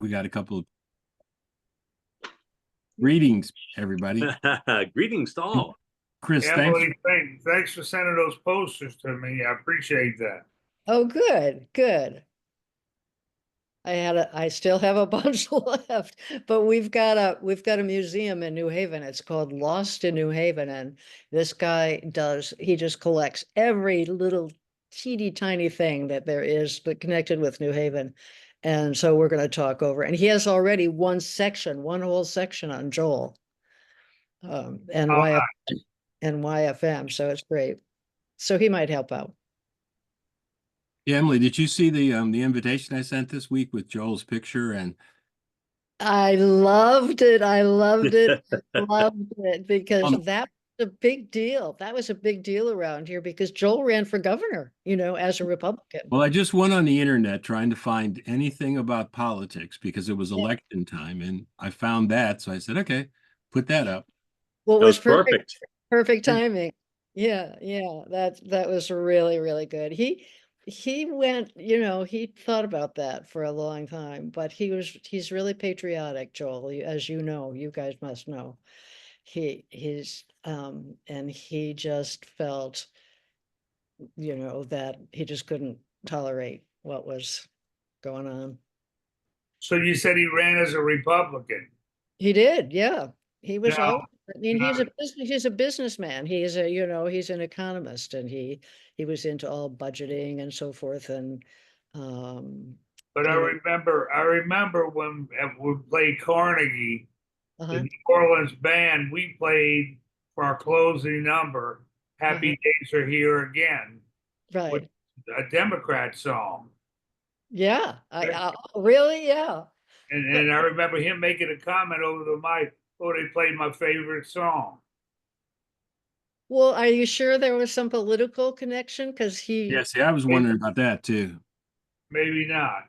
We got a couple of greetings, everybody. Greetings to all. Chris, thanks. Emily, thanks for sending those posters to me. I appreciate that. Oh, good, good. I still have a bunch left, but we've got a museum in New Haven. It's called Lost in New Haven, and this guy he just collects every little teeny tiny thing that there is that connected with New Haven. And so we're going to talk over, and he has already one whole section on Joel, and YFM. So it's great. So he might help out. Yeah, Emily, did you see the invitation I sent this week with Joel's picture? And I loved it. I loved it. Loved it because that was a big deal. That was a big deal around here because Joel ran for governor, as a Republican. Well, I just went on the internet trying to find anything about politics because it was election time, and I found that. So I said, okay, put that up. Well, it was perfect. Perfect timing. Yeah, yeah. That was really, really good. He went, he thought about that for a long time, but he's really patriotic, Joel, as you know, you guys must know. And he just felt, that he just couldn't tolerate what was going on. So you said he ran as a Republican. He did, yeah. He was Now- he's a businessman. He's he's an economist, and he was into all budgeting and so forth. And But I remember when we played Carnegie, uh-huh. the New Orleans band, we played for our closing number, Happy Days Are Here Again, Right. a Democrat song. Yeah. I really, yeah. And I remember him making a comment over the mic, oh, they played my favorite song. Well, are you sure there was some political connection? Because Yeah, see, I was wondering about that too. Maybe not.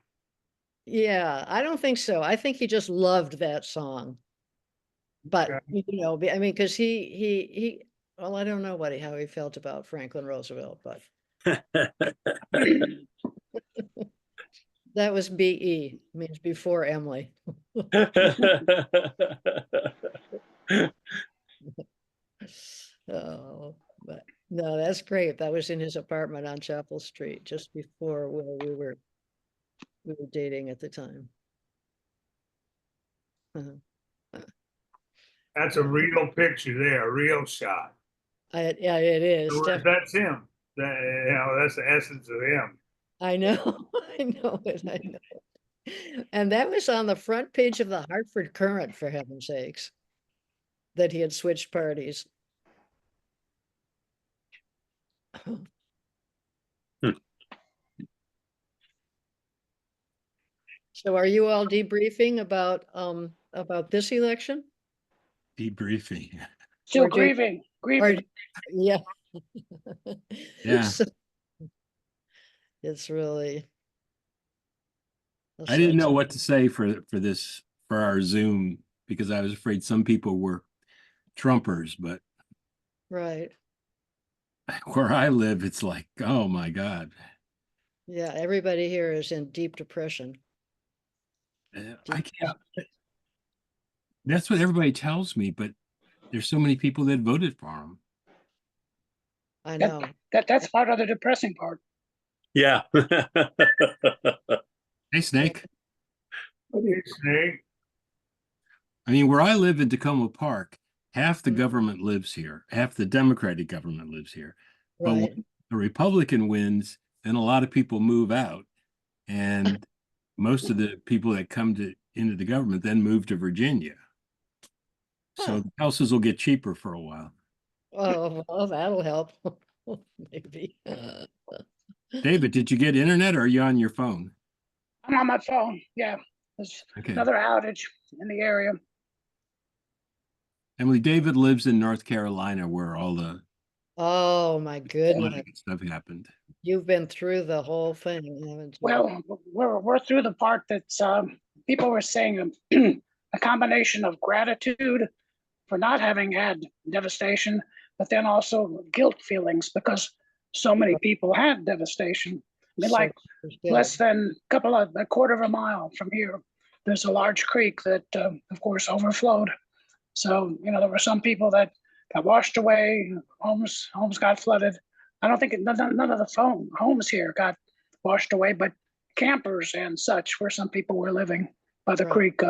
Yeah, I don't think so. I think he just loved that song. But, Okay. I mean, because well, I don't know how he felt about Franklin Roosevelt, but that was BE, means before Emily. Oh, but no, that's great. That was in his apartment on Chapel Street, just before where we were dating at the time. That's a real picture there, a real shot. Yeah, it is. That's him. That's the essence of him. I know, I know it, I know. And that was on the front page of the Hartford Courant, for heaven's sakes, that he had switched parties. So are you all debriefing about this election? Debriefing. Still grieving. Yeah. Yeah. So, it's really. I didn't know what to say for our Zoom because I was afraid some people were Trumpers, but right. Where I live, it's like, oh my God. Yeah, everybody here is in deep depression. I can't. That's what everybody tells me, but there's so many people that voted for him. I know. That's part of the depressing part. Yeah. Hey, Snake. Hey, Snake. I mean, where I live in Tacoma Park, half the government lives here. Half the Democratic government lives here. But when the Republican wins, then a lot of people move out. And most of the people that come into the government then move to Virginia. So the houses will get cheaper for a while. Oh, well, that'll help. Maybe. David, did you get internet or are you on your phone? I'm on my phone. Yeah. There's another outage in the area. Emily, David lives in North Carolina where all the my goodness stuff happened. You've been through the whole thing, haven't you? Well, we're through the part that's people were saying a combination of gratitude for not having had devastation, but then also guilt feelings because so many people had devastation. I mean, like less than a quarter of a mile from here, there's a large creek that, of course, overflowed. So, there were some people that got washed away, homes got flooded. I don't think none of the homes here got washed away, but campers and such, where some people were living by the Right. creek,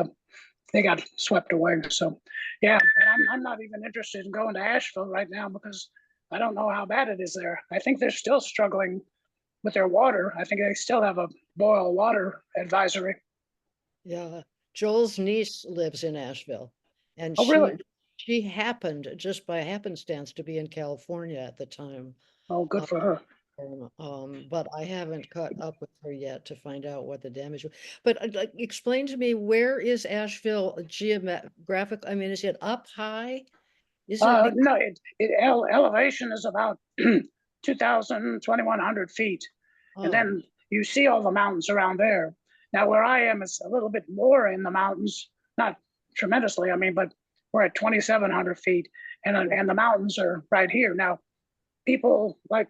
they got swept away. So, yeah, and I'm not even interested in going to Asheville right now because I don't know how bad it is there. I think they're still struggling with their water. I think they still have a boil water advisory. Yeah, Joel's niece lives in Asheville, and Oh, really? she happened just by happenstance to be in California at the time. Oh, good for her. But I haven't caught up with her yet to find out what the damage was. But like, explain to me, where is Asheville geographic? I mean, is it up high? Is it? No, elevation is about 2,000, 2,100 feet. Oh, And then you see all the mountains around there. Now, where I am, it's a little bit more in the mountains, not tremendously, I mean, but we're at 2,700 feet, and the mountains are right here. Now, people like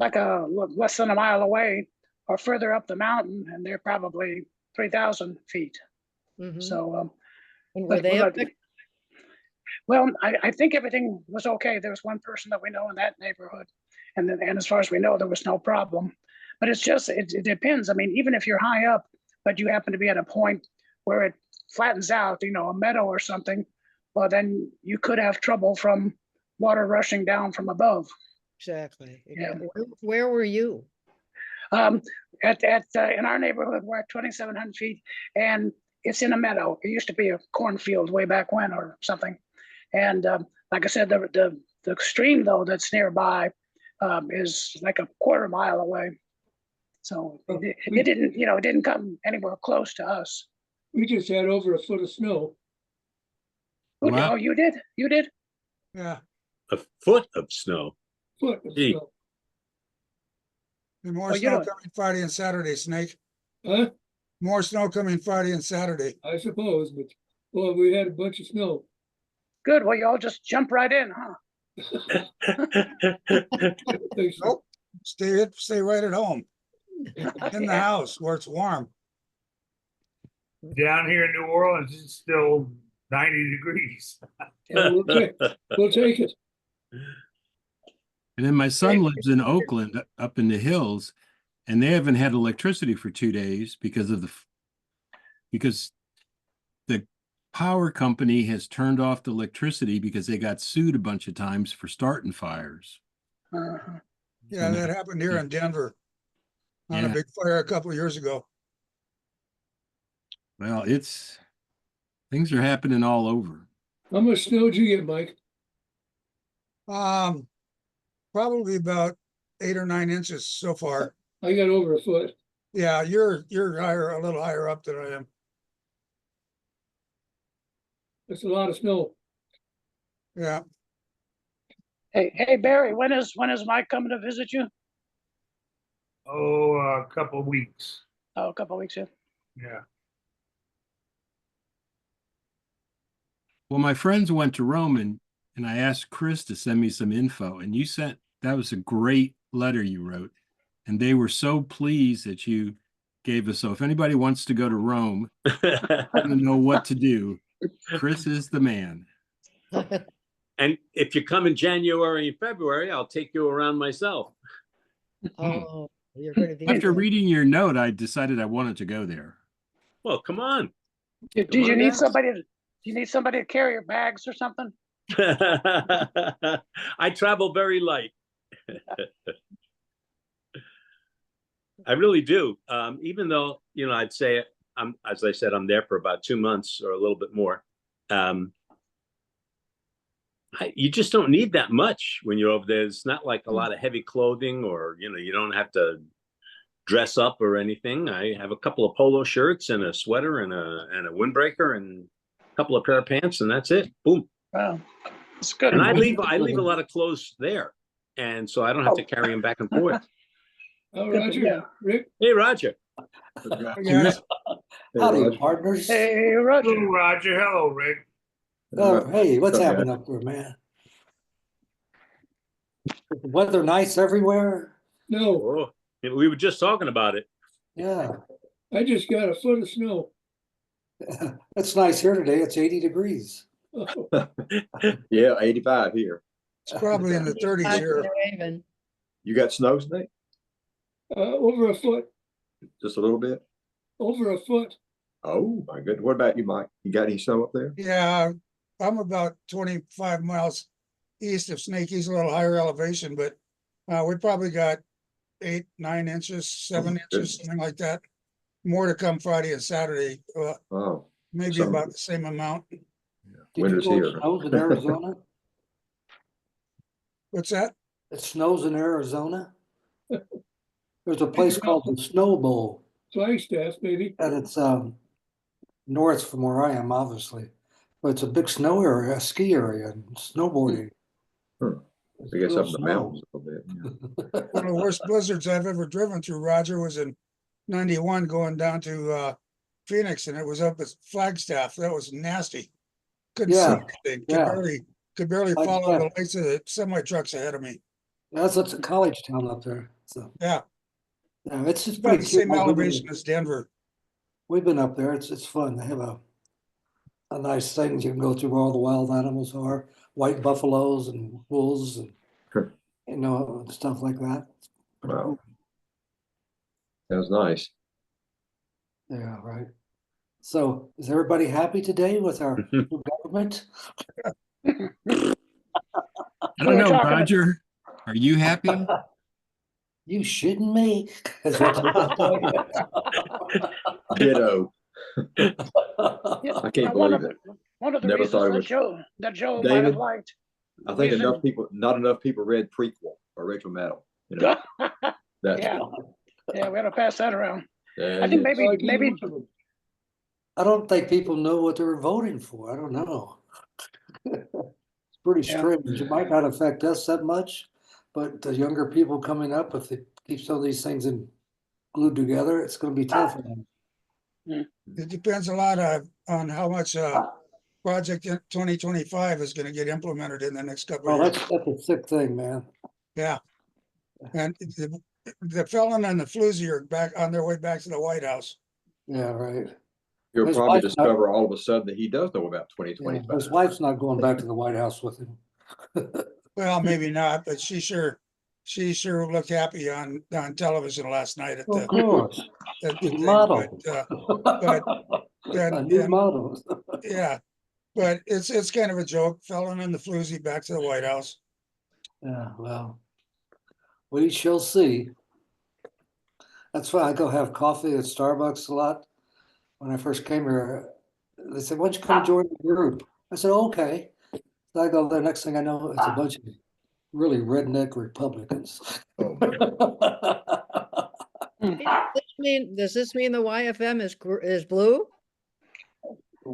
less than a mile away are further up the mountain, and they're probably 3,000 feet. mhm. So, And were but- they but- affected? well, I think everything was okay. There was one person that we know in that neighborhood, and as far as we know, there was no problem. But it's just it depends. I mean, even if you're high up, but you happen to be at a point where it flattens out, a meadow or something, well, then you could have trouble from water rushing down from above. Exactly. Yeah. Where were you? In our neighborhood, we're at 2,700 feet, and it's in a meadow. It used to be a cornfield way back when, or something. And like I said, the stream though that's nearby is like a quarter mile away. So it didn't come anywhere close to us. We just had over a foot of snow. Wow. Oh, you did? You did? Yeah, A foot of snow. foot of Gee. snow. And more Oh, you snow don't- coming Friday and Saturday, Snake. Huh? More snow coming Friday and Saturday. I suppose, but, well, we had a bunch of snow. Good. Well, you all just jump right in, huh? Thanks. Nope. Stay right at home, in the house where it's warm. Down here in New Orleans, it's still 90 degrees. Yeah, we'll take it. And then my son lives in Oakland, up in the hills, and they haven't had electricity for 2 days because because the power company has turned off the electricity because they got sued a bunch of times for starting fires. Uh-huh. Yeah, And that happened here in Denver on a Yeah. big fire a couple of years ago. Well, things are happening all over. How much snow did you get, Mike? Probably about 8 or 9 inches so far. I got over a foot. Yeah, you're a little higher up than I am. That's a lot of snow. Yeah, Hey, Barry, when is Mike coming to visit you? Oh, a couple of weeks. Oh, a couple of weeks, yeah. Yeah. Well, my friends went to Rome and I asked Chris to send me some info, and that was a great letter you wrote. And they were so pleased that you gave us. So if anybody wants to go to Rome, to know what to do, Chris is the man. And if you come in January and February, I'll take you around myself. Oh, you're going to be. After reading your note, I decided I wanted to go there. Well, come on. Do Come you on need down. somebody to carry your bags or something? I travel very light. I really do. Even though, I'd say as I said, I'm there for about 2 months or a little bit more. You just don't need that much when you're over there. It's not like a lot of heavy clothing, or, you don't have to dress up or anything. I have a couple of polo shirts and a sweater and a windbreaker and a couple of pair of pants, and that's it. Boom. Wow, it's good. And I leave a lot of clothes there, and so I don't have to carry them back and forth. Oh, Yeah. Roger, Rick, Hey, Roger. yeah. Howdy, partners. Hey, Roger. Hello, Roger. Hello, Rick. Oh, hey, what's happening up there, man? Is the weather nice everywhere? no, Oh, we were just talking about it. Yeah. I just got a foot of snow. It's nice here today. It's 80 degrees. Yeah, 85 here. It's probably in the 30s Hi, here. New Haven. You got snow, Snake? Over a foot, Just a little bit? over a foot. Oh, my goodness. What about you, Mike? You got any snow up there? Yeah, I'm about 25 miles east of Snakey's, a little higher elevation, but we probably got 8, 9 inches, 7 inches, goodness. something like that. More to come Friday and Saturday, Oh, maybe Some- about the same amount. Did you winter's know it here. snows in Arizona? What's that? It snows in Arizona. There's a place called the Snow Bowl, Flagstaff, maybe. and it's north from where I am, obviously. But it's a big snow area, a ski area, and snowboarding. I It's guess real up in the snow. mountains a little bit. One of the worst blizzards I've ever driven through, Roger, was in 91 going down to Phoenix, and it was up at Flagstaff. That was nasty. Couldn't see Yeah, anything. yeah. Could barely follow the Flagstaff. lights of the semi trucks ahead of me. That's a college town up there. So Yeah, yeah, it's just about pretty the same cute. elevation as Denver. We've been up there. It's fun. They have a nice thing. You can go through where all the wild animals are, white buffaloes and wolves and and stuff like that. Pretty Wow. cool. Sounds nice. Yeah, right. So is everybody happy today with our new government? I We don't were know, talking- Roger. Are you happy? You shitting me? Is what you're Ditto. Yeah, I can't one believe of it. one of the Never reasons thought it that would- Joe might have David? liked. I think Reason- not enough people read prequel or Rachel Maddow. You know, that's Yeah. Yeah, we had to pass that around. yeah, I think yeah. maybe I don't think people know what they were voting for. I don't know. It's pretty Yeah. strange. It might not affect us that much, but the younger people coming up, if they keep some of these things glued together, it's going to be tough for them. It depends a lot on how much Project 2025 is going to get implemented in the next couple Oh, of years. that's a sick thing, man. Yeah. And the felon and the floozy are back on their way back to the White House. Yeah, right. You'll His probably wife's not- discover all of a sudden that he does know about Yeah, 2025. his wife's not going back to the White House with him. Well, maybe not, but she sure looked happy on television last night at Of the course. at the thing, Model. but, A new and- model. yeah. But it's kind of a joke, felon and the floozy back to the White House. Yeah, well, we shall see. That's why I go have coffee at Starbucks a lot. When I first came here, they said, "Why don't you come join the group?" I said, "Okay." So I go there. Next thing I know, it's a bunch of really redneck Republicans. Oh, Does this mean the YFM is blue?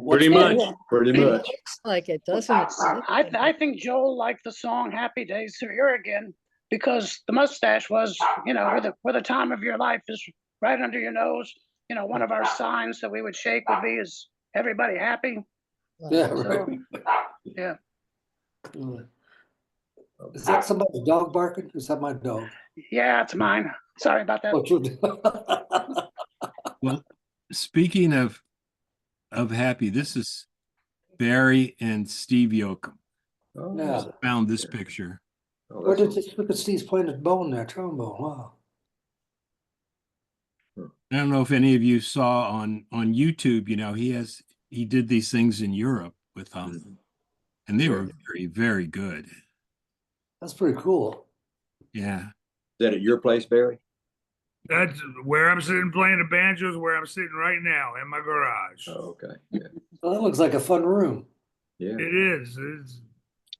Pretty What's much, that? pretty It much. looks like it, doesn't it? I think Joel liked the song "Happy Days Are Here Again" because the mustache was, where the time of your life is right under your nose. One of our signs that we would shake would be "Is everybody happy?" Yeah, So, right. yeah. Is that somebody's dog barking? Is that my dog? Yeah, it's mine. Sorry about that. What you Well, speaking of happy, this is Barry and Steve Yoakum. oh, Yeah. Found this picture. oh, Where that's- did this, look at Steve's playing his bone there, trombone. Wow. I don't know if any of you saw on YouTube, he did these things in Europe with and they were very, very good. That's pretty cool. Yeah. Is that at your place, Barry? That's where I'm sitting playing the banjos, where I'm sitting right now in my garage. Oh, okay. Yeah. Well, that looks like a fun room. Yeah. It is.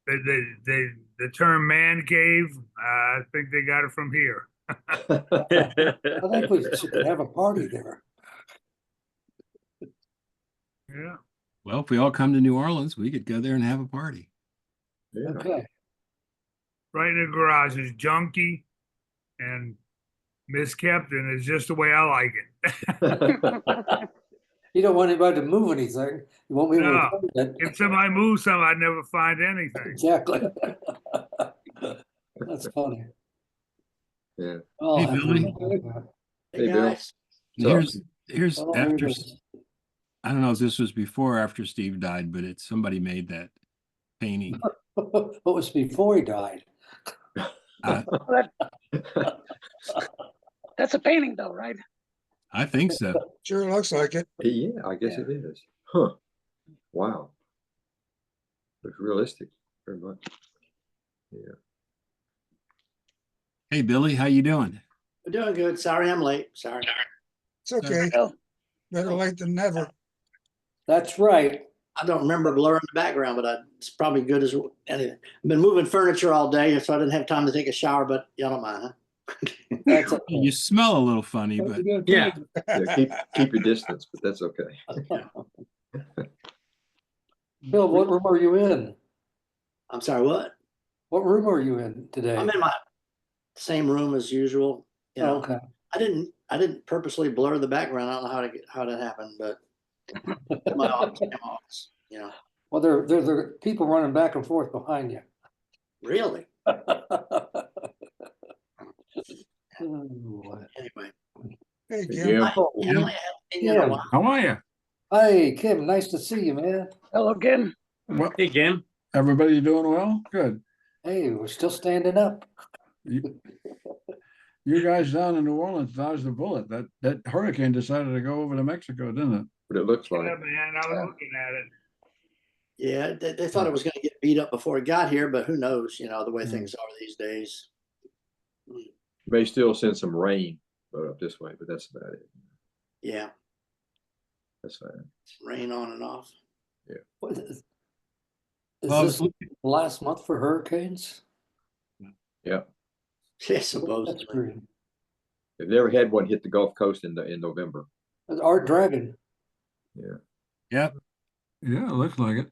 The term man cave, I think they got it from here. I think we should have a party there. Yeah. Well, if we all come to New Orleans, we could go there and have a party. Yeah. Okay. Right in the garage is junky and miskept, and it's just the way I like it. You don't want anybody to move anything. You won't be able No. to play If it. somebody moves something, I'd never find anything. Exactly. That's funny. Yeah. Oh, Hey, have Billy. fun. Hey, Bill. Guys, So- Here's Oh, after here's- I don't know if this was before or after Steve died, but somebody made that painting. What was before he died? That's a painting though, right? I think so. Sure looks like it. Yeah, I guess Yeah. it is. Huh. Wow. Looks realistic, very much. Yeah. Hey, Billy, how you doing? We're doing good. Sorry I'm late. Sorry. It's okay. Well, Better late than never. That's right. I don't remember blurring the background, but it's probably good as anything. I've been moving furniture all day, so I didn't have time to take a shower, but y'all don't mind, huh? That's okay. You smell a little funny, but Yeah. Yeah, keep your distance, but that's okay. Bill, what room are you in? I'm sorry, what? What room are you in today? I'm in my same room as usual. You know, Okay. I didn't purposely blur the background. I don't know how that happened, but my office, you know. Well, there are people running back and forth behind you. Really? Oh, Anyway. Hey, Yeah. Kim. I haven't seen you in a while. How are you? Hey, Kim, nice to see you, man. hello again. Well, Hey, Kim. everybody doing well? Good. Hey, we're still standing up. You guys down in New Orleans dodged the bullet. That hurricane decided to go over to Mexico, didn't it? But it looks Yeah, like, man, I was looking at it. Yeah, they thought it was going to get beat up before it got here, but who knows? You know the way Mm. things are these days. may still send some rain up this way, but that's about it. Yeah, That's fine. rain on and off. What is well, I was this looking- last month for hurricanes? Yeah. Yeah, That's supposedly. great. They've never had one hit the Gulf Coast in November. Art Dragon. Yeah. yep. Yeah, it looks like it.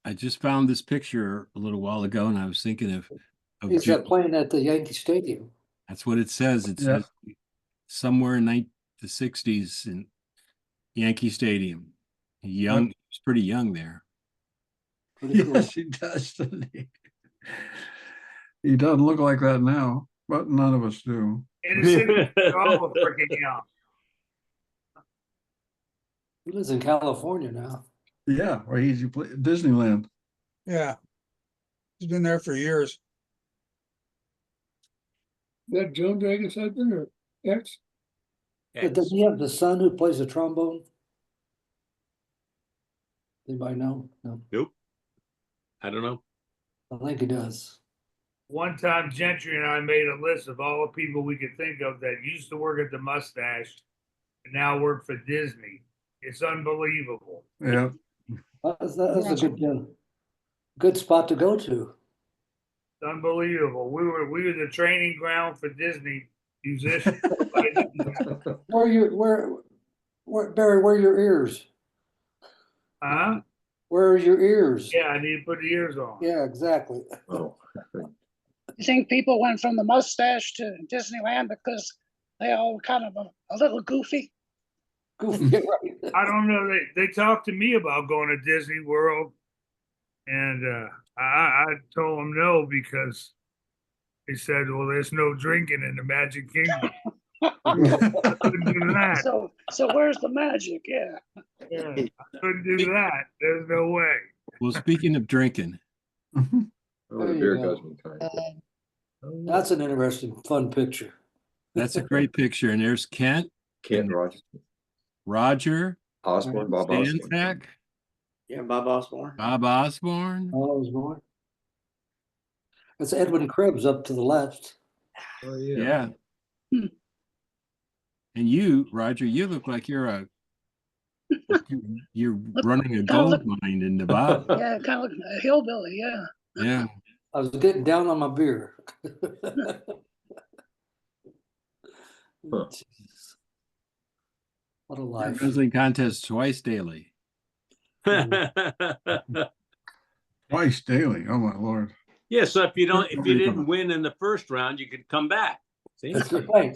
I just found this picture a little while ago, and I was thinking of He's June. playing at the Yankee Stadium. That's what it says. It Yeah. says somewhere in the 60s in Yankee Stadium. Young, he was pretty young there. Pretty cool. Yes, he does, doesn't he? He doesn't look like that now, but none of us do. In the city, they're all freaking young. He lives in California now. Yeah, or he's Disneyland. Yeah. He's been there for years. That Joan Dragon's husband or ex? But does he have the son who plays the trombone? Anybody know? No, Nope. I don't know. I think he does. One time Gentry and I made a list of all the people we could think of that used to work at the Mustache and now work for Disney. It's unbelievable. Yeah. That's a good spot to go to. It's unbelievable. We were the training ground for Disney musicians. Where Barry, where are your ears? Huh? Where are your ears? Yeah, I need to put the ears on. Yeah, exactly. Oh, You think people went from the Mustache to Disneyland because they all kind of a little goofy? Goofy, right? I don't know. They talked to me about going to Disney World, and I told them no because they said, "Well, there's no drinking in the Magic Kingdom." I couldn't do that. So where's the magic? Yeah. Yeah, I couldn't do that. There's no way. Well, speaking of drinking, oh, There the you beer go. goes me kind. That's an interesting, fun picture. that's a great picture. And there's Kent, Kent Rogers, Roger, Osborne, Bob Osborne. Stanzak, Yeah, Bob Osborne. Bob Osborne. Oh, was more. That's Edwin Krebs up to the left. Oh, yeah. Yeah. Hmm. And you, Roger, you look like you're you're running a gold mine in Nevada. Yeah, kind of like a hillbilly. Yeah. Yeah. I was getting down on my beer. Jesus. What a life. Wrestling contest twice daily. Twice daily. Oh my Lord. Yeah, so if you didn't win in the first round, you could come back. See? That's right.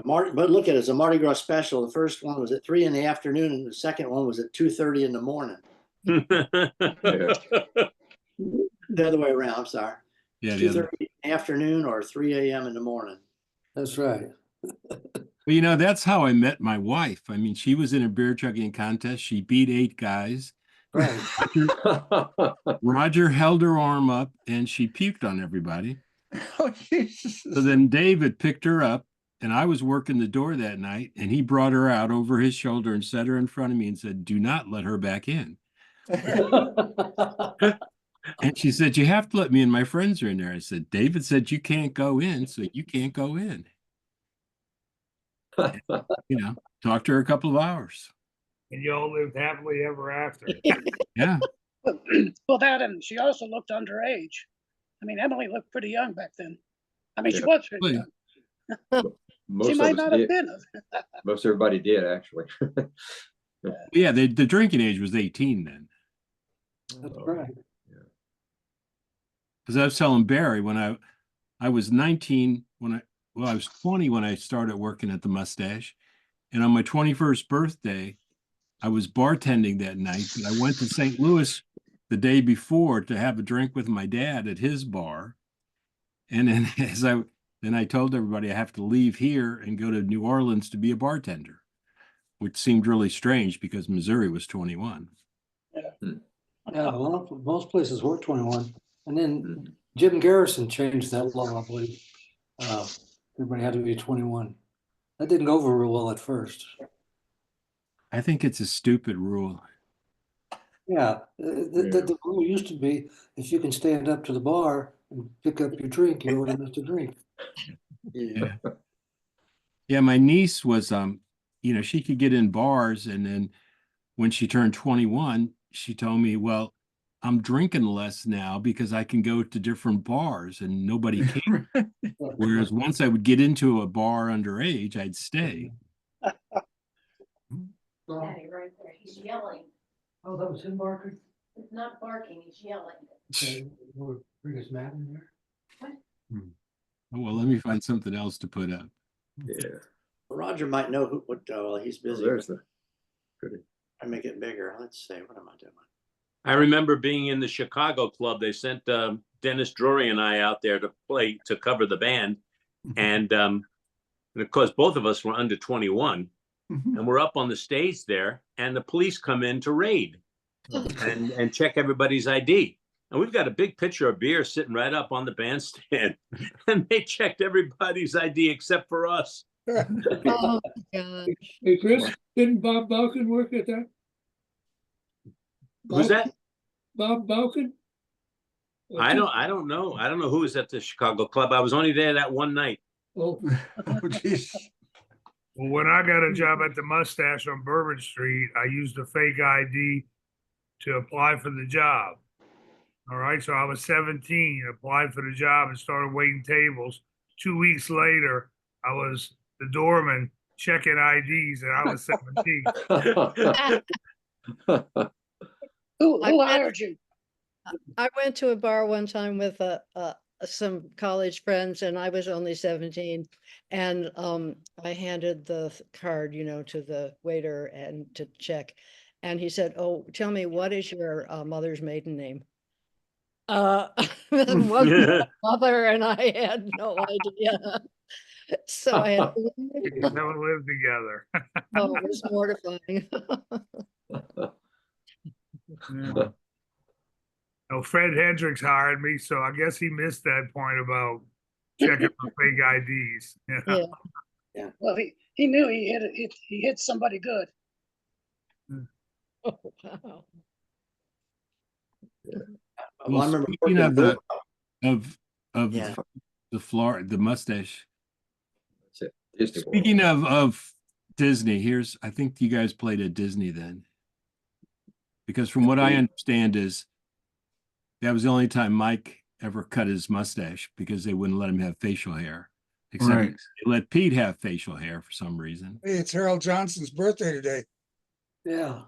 But look at it, it's a Mardi Gras special. The first one was at 3 in the afternoon, and the second one was at 2:30 in the morning. Yeah. The other way around. I'm sorry. Yeah, the 2:30 other. in the afternoon or 3 a.m. in the morning. That's right. Well, you know, that's how I met my wife. I mean, she was in a beer chugging contest. She beat 8 guys. Right. Roger held her arm up and she puked on everybody. Oh, Jesus. So then David picked her up, and I was working the door that night, and he brought her out over his shoulder and set her in front of me and said, "Do not let her back in." And she said, "You have to let me in. My friends are in there." I said, "David said you can't go in, so you can't go in." You know, talked to her a couple of hours. And you all lived happily ever after. Yeah. Well, that, and she also looked underage. I mean, Emily looked pretty young back then. I mean, she Yeah. was pretty Well, young. Most She of might us not have did. been. Most everybody did, actually. Yeah, the drinking age was 18 then. That's right. Because I was telling Barry when I was 19 when I was 20 when I started working at the Mustache. And on my 21st birthday, I was bartending that night, but I went to St. Louis the day before to have a drink with my dad at his bar. And then I told everybody I have to leave here and go to New Orleans to be a bartender, which seemed really strange because Missouri was 21. Yeah, most places were 21. And then Jim Garrison changed that law, I believe. Everybody had to be 21. That didn't go over real well at first. I think it's a stupid rule. Yeah, the rule used to be if you can stand up to the bar and pick up your drink, you're old enough to drink. Yeah. Yeah, my niece was you know, she could get in bars, and then when she turned 21, she told me, "Well, I'm drinking less now because I can go to different bars and nobody can." Whereas once I would get into a bar underage, I'd stay. Daddy, right there, he's yelling. Oh, that was him barking? It's not barking, he's yelling. Okay, we'll bring his mat in there. Oh, well, let me find something else to put up. Yeah. Roger might know who, what, well, he's Oh, busy. there's the. Good. I make it bigger. Let's see, what am I doing? I remember being in the Chicago club. They sent Dennis Drury and I out there to cover the band. And of course, both of us were under 21. And we're up on the stage there, and the police come in to raid and check everybody's ID. And we've got a big pitcher of beer sitting right up on the bandstand. And they checked everybody's ID except for us. Oh, God. Hey, Chris, didn't Bob Balkin work at that? Who's that? Bob Balkin? I don't know. I don't know who was at the Chicago club. I was only there that one night. Oh, jeez. Well, when I got a job at the Mustache on Bourbon Street, I used a fake ID to apply for the job. All right, so I was 17, applied for the job and started waiting tables. 2 weeks later, I was the doorman checking IDs, and I was 17. Who hired you? I went to a bar one time with some college friends, and I was only 17. And I handed the card, you know, to the waiter and to check. And he said, "Oh, tell me, what is your mother's maiden name?" It wasn't my mother, and I had no idea. So I had to We never lived together. oh, it was mortifying. Yeah. No, Fred Hendricks hired me, so I guess he missed that point about checking for fake IDs. Yeah. Yeah. Yeah. Well, he knew he hit somebody good. Oh, wow. Well, I remember speaking working of the Yeah. the Mustache. That's it. Disney World. Speaking of Disney, I think you guys played at Disney then. Because from what I understand is that was the only time Mike ever cut his mustache because they wouldn't let him have facial hair. Except Right. they let Pete have facial hair for some reason. Hey, it's Harold Johnson's birthday today. Yeah.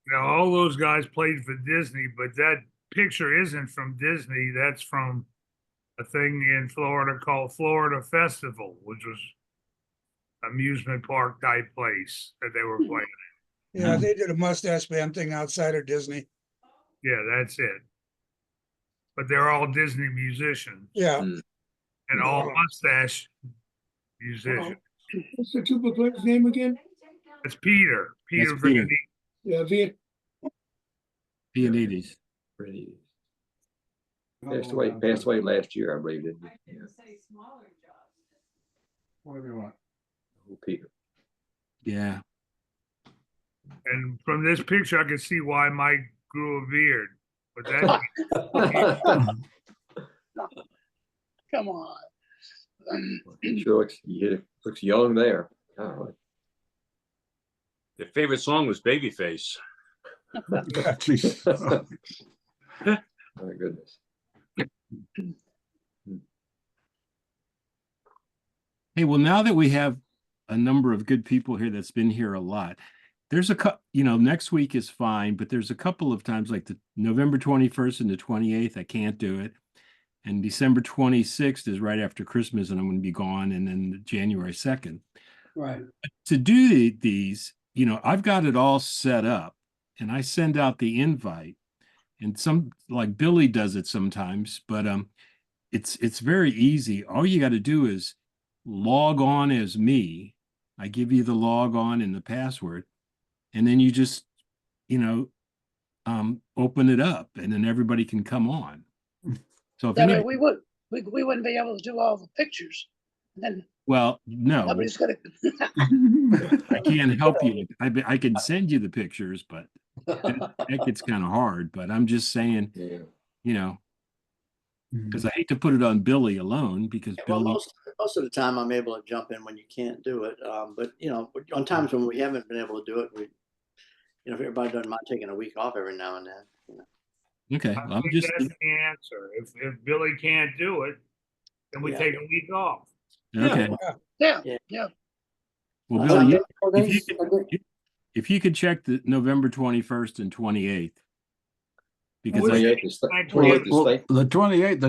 Now, all those guys played for Disney, but that picture isn't from Disney. That's from a thing in Florida called Florida Festival, which was amusement park type place that they were playing. Yeah, they did a mustache band thing outside of Disney. Yeah, that's it. but they're all Disney musicians Yeah, and all mustache musicians. What's the tuba player's name again? It's Peter Peter. Vignini. Yeah, Viet. Pianides. Pretty. Oh, Passed away last year, I believe, didn't he? Yeah. What do you want? Oh, Peter. Yeah. And from this picture, I can see why Mike grew a beard. But that Come on. Sure looks young there. Oh, Their favorite song was Babyface. Geez. my goodness. Hey, well, now that we have a number of good people here that's been here a lot, there's next week is fine, but there's a couple of times like the November 21st and the 28th, I can't do it. And December 26th is right after Christmas and I'm going to be gone. And then January 2nd. Right. To do these, I've got it all set up and I send out the invite and some like Billy does it sometimes, but it's very easy. All you got to do is log on as me. I give you the log on and the password, and then you just, open it up and then everybody can come on. So if That way anybody, we wouldn't be able to do all the pictures. Then well, no, nobody's gonna. I can't help you. I can send you the pictures, but that gets kind of hard. But I'm just saying, Yeah. Because I hate to put it on Billy alone because Well, Billy, most of the time I'm able to jump in when you can't do it. But on times when we haven't been able to do it, if everybody doesn't mind taking a week off every now and then. okay, I well, I'm think just, that's the answer. If Billy can't do it, then we Yeah. take a week off. okay. Yeah. Well, Uh, Billy, Sunday- if you could check the November 21st and 28th. Because Well, 28th is Well, 28th is Well, thank- the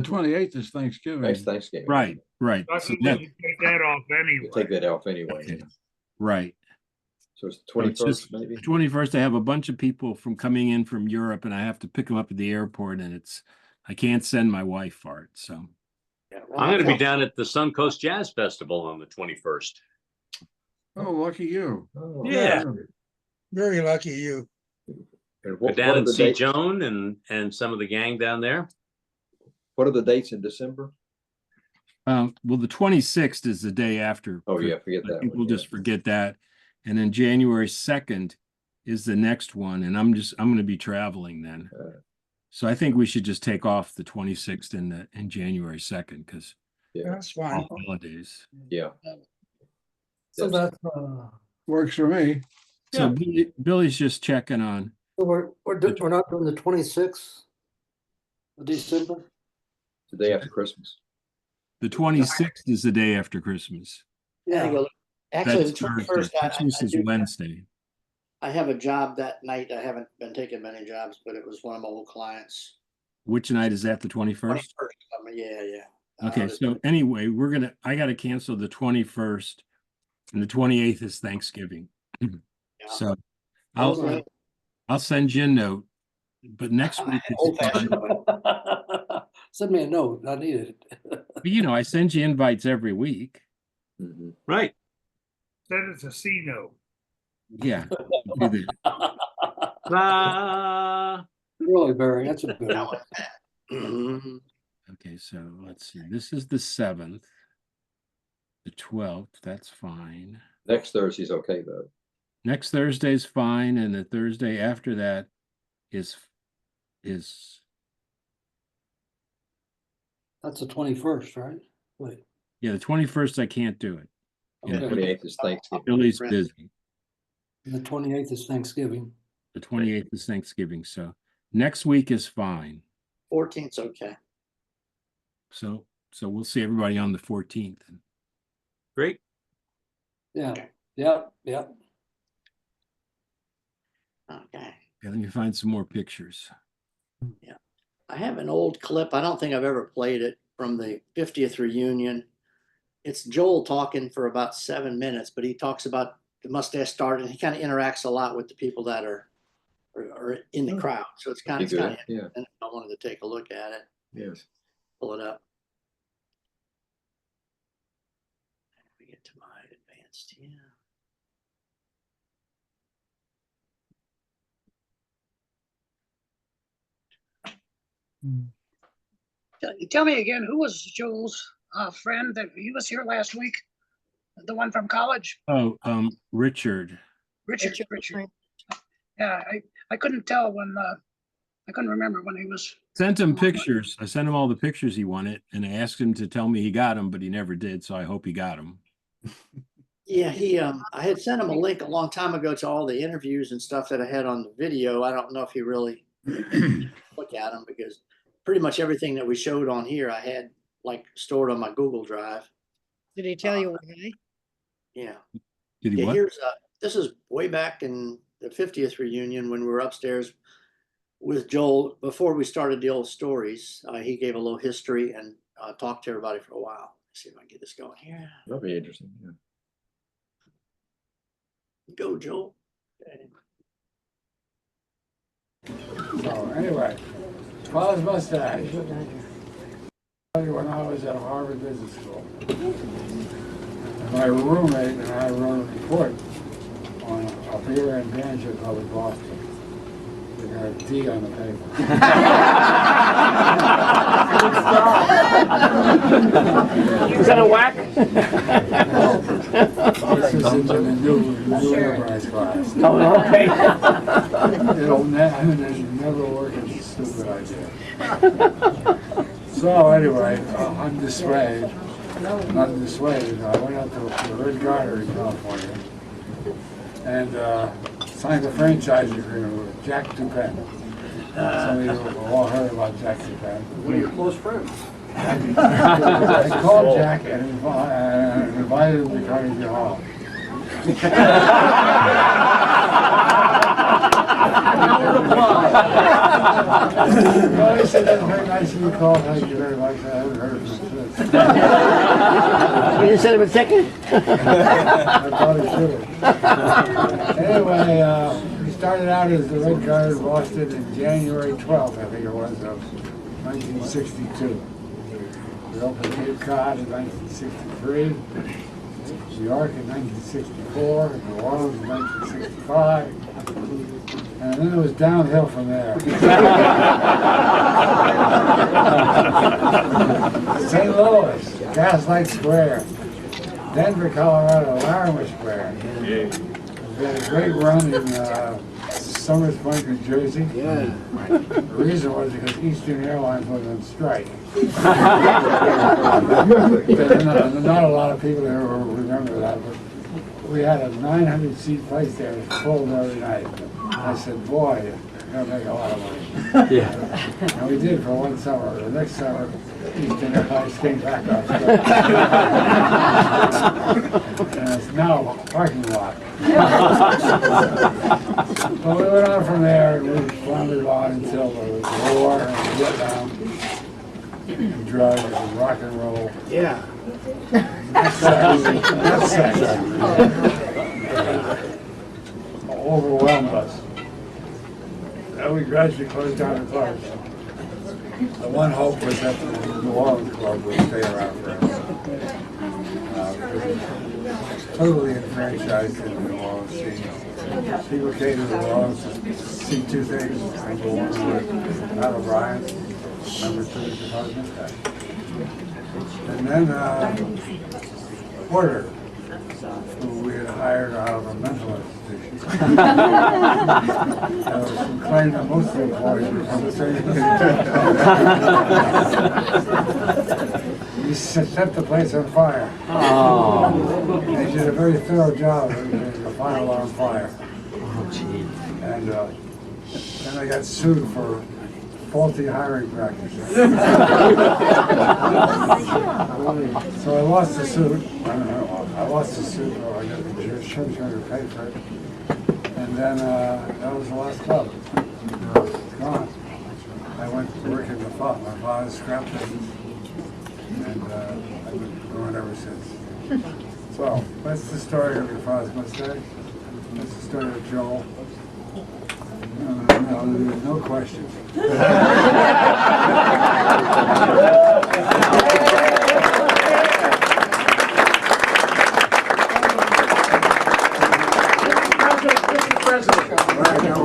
28th is Thanksgiving. next Thanksgiving. right. I So think we that, should take that off anyway. You take that off anyway. okay, right. So it's the So it's 21st, just maybe? the 21st, I have a bunch of people from coming in from Europe and I have to pick them up at the airport and I can't send my wife for it. So, I'm going to be down at the Suncoast Jazz Festival on the 21st. Oh, lucky you. Oh, Yeah. very lucky you. And Go what down are and the see dates? Joan and some of the gang down there. What are the dates in December? well, the 26th is the day after. Oh, yeah, forget I that think one, we'll yeah. just forget that. And then January 2nd is the next one. And I'm going to be traveling then. So I think we should just take off the 26th and January 2nd because Yeah, That's fine. holidays. yeah. So That's- that's, Works for me. So Billy's just checking on. so we're not doing the 26th of December? The day after Christmas. The 26th is the day after Christmas. Yeah. Actually, That's the Thursday. 21st, Christmas is Wednesday. I have a job that night. I haven't been taking many jobs, but it was one of my old clients. Which night is that? The 21st? 21st, yeah. Okay, so anyway, I got to cancel the 21st and the 28th is Thanksgiving. So I'll send you a note, but next week is fine. Send me a note. I need it. But, I send you invites every week. Mhm. Right. Send us a C note. Yeah. do that. Really, Barry, that's a good That one. was that. Mhm. Okay, so let's see. This is the 7th. The 12th, that's fine. Next Thursday's okay, though. Next Thursday's fine, and the Thursday after that is That's the 21st, right? Wait. the 21st. I can't do it. And the Okay. 28th is Thanksgiving. Billy's busy. The 28th is Thanksgiving. The 28th is Thanksgiving, so next week is fine. 14th's okay. So we'll see everybody on the 14th. Great. Yeah. Yep. Okay. Yeah, let me find some more pictures. I have an old clip. I don't think I've ever played it from the 50th reunion. It's Joel talking for about 7 minutes, but he talks about the mustache started and he kind of interacts a lot with the people that are in the crowd. So it's kind Be of good, yeah. and I wanted to take a look at it. Yes. Pull it up. Let me get to my advanced, yeah. Tell me again, who was Joel's friend that he was here last week? The one from college? Oh, Richard. Richard. Yeah, I couldn't tell when, I couldn't remember when he was. Sent him pictures. I sent him all the pictures he wanted, and I asked him to tell me he got them, but he never did. So I hope he got them. Yeah, I had sent him a link a long time ago to all the interviews and stuff that I had on the video. I don't know if he really look at them, because pretty much everything that we showed on here, I had like stored on my Google Drive. Did he tell you why? Yeah. Did he Yeah, what? this is way back in the 50th reunion when we were upstairs with Joel before we started the old stories. He gave a little history and talked to everybody for a while. Let's see if I can get this going here. That'll be interesting. Yeah. Go, Joel. Okay. So anyway, Paul's mustache. When I was at Harvard Business School, my roommate and I wrote a report on a beer and banjo called Boston. We got a D on the paper. Is that a whack? This is in the new enterprise class. Oh, okay. It'll never work. It's a stupid idea. So anyway, I'm dissuaded. Not dissuaded. I went out to the Red Garter in California and signed a franchise agreement with Jack Dupin. Some of you have all heard about Jack Dupin. One of your close friends. I called Jack and invited him to Carnegie Hall. Well, he said, "That's very nice of you called. Thank you very much. I haven't heard from him since." You didn't send him a ticket? I probably should have. Anyway, we started out as the Red Garter in Boston in January 12th, I think it was, of 1962. We opened Cape Cod in 1963, New York in 1964, New Orleans in 1965, and then it was downhill from there. St. Louis, Gaslight Square, Denver, Colorado, Larimer Square. We had a great run in Somers Point, New Jersey. Yeah. The reason was because Eastern Airlines was on strike. Not a lot of people there will remember that, but we had a 900-seat place there. It was full every night. I said, boy, you're going to make a lot of money. Yeah. And we did for one summer. The next summer, Eastern Airlines came back off strike. And it's now a parking lot. Well, we went on from there, and we floundered on until there was war and Vietnam, and drugs and rock and roll. Yeah. That sex overwhelmed us. And we gradually closed down the clubs. The one hope was that the New Orleans club would stay around forever. Totally enfranchised in the New Orleans scene. People came to New Orleans to see two things. Number one was Pat O'Brien, number two was his husband. And then Porter, who we had hired out of a mental institution. We claimed that most of the employees were from the same. He set the place on fire. Oh. They did a very thorough job of getting the fire alarm fire. And then I got sued for faulty hiring practices. So I lost the suit. I lost the suit, or I got the insurance to pay for it. And then that was the last club. It's gone. I went to work in my father's scrap business. And I've been going ever since. So that's the story of your father's mustache. That's the story of Joel. No, there's no question.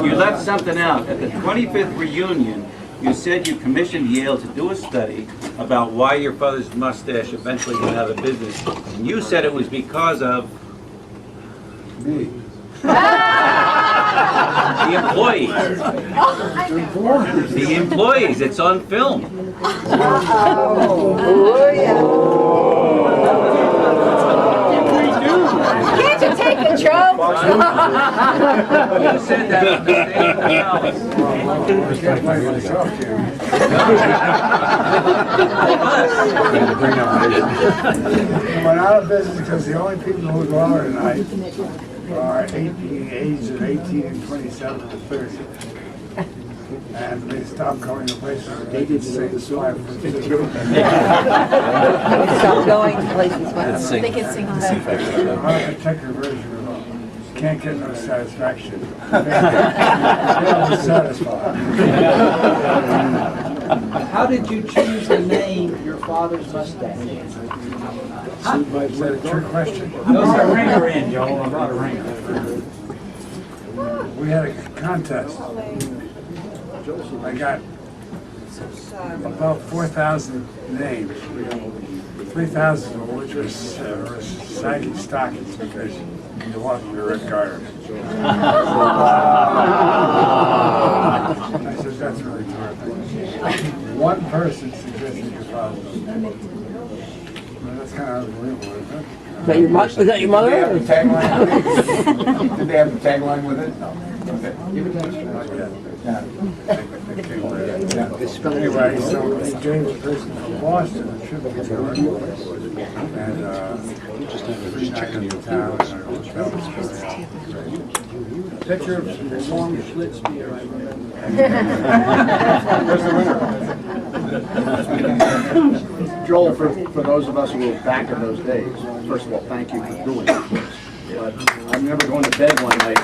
You left something out. At the 25th reunion, you said you commissioned Yale to do a study about why your father's mustache eventually went out of business. And you said it was because of Me. the employees. The employees. It's on film. Can't you take it, Joe? You said that in the same I can't blame myself, Jim. I went out of business because the only people who go out tonight are aged of 18 and 27 and 30. And they stopped going to places that they did say this life. Stop going to places. They can sing better. I take a version of can't get no satisfaction. They're satisfied. How did you choose the name your father's mustache? Is that a trick question? Those are ringer in, Joel. I brought a ringer. We had a contest. I got about 4,000 names, 3,000 of which was saggy stockings because you wasn't the red garter. I said, that's really terrific. One person suggested your father. Well, that's kind of unbelievable, isn't it? Was that your mother? Did they have the tagline with it? Did they have the tagline with it? No. Okay. Give it to us. Anyway, so he gave a person from Boston a tribute to our and free night in the town and our hotel was great. Picture of Norm Schlitzby. Where's the winner? Joel, for those of us who were back in those days, first of all, thank you for doing this. But I remember going to bed one night.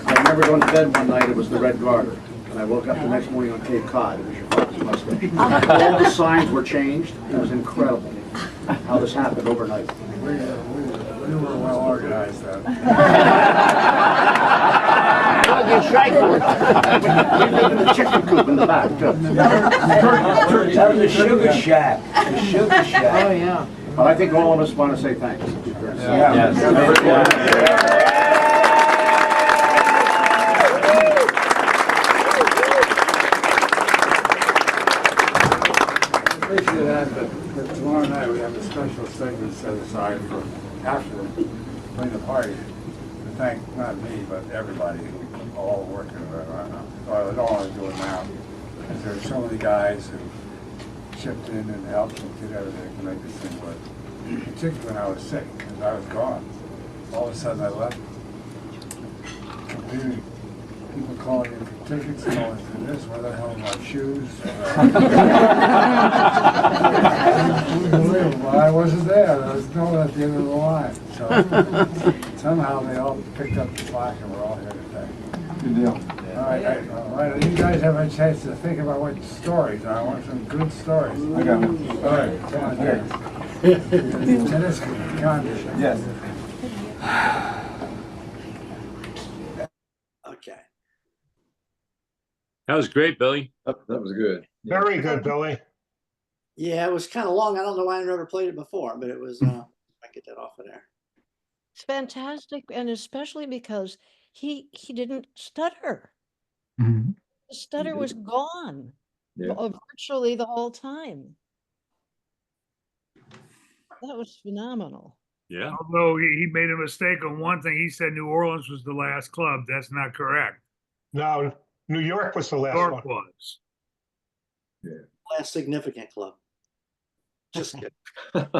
I remember going to bed one night, it was the Red Garter. And I woke up the next morning on Cape Cod, it was your father's mustache. All the signs were changed. It was incredible how this happened overnight. We were well organized then. We lived in the chicken coop in the back, too. That was a sugar shack. A sugar shack. Oh, yeah. But I think all of us want to say thanks. Yes. Appreciate that, but tomorrow night we have a special segment set aside for after the party to thank not me but everybody who all working on it right now. Well, I don't want to do it now because there are so many guys who chipped in and helped and did everything to make this thing work. Particularly when I was sick because I was gone. All of a sudden I left. Completely. People calling in for tickets, calling for this, where the hell are my shoes? Unbelievable. I wasn't there. There was no one at the end of the line. So somehow they all picked up the slack and we're all here today. Good deal. All right. You guys have a chance to think about what stories. I want some good stories. I got one. All right, come on, tennis condition. Yes. Okay. That was great, Billy. That was good. Very good, Billy. Yeah, it was kind of long. I don't know why I never played it before, but it was, I get that off of there. It's fantastic, and especially because he didn't stutter. Mhm. The stutter was gone Yeah. virtually the whole time. That was phenomenal. Yeah. Although he made a mistake on one thing. He said New Orleans was the last club. That's not correct. No, New York was the last York one. was. Last significant club. Just kidding. All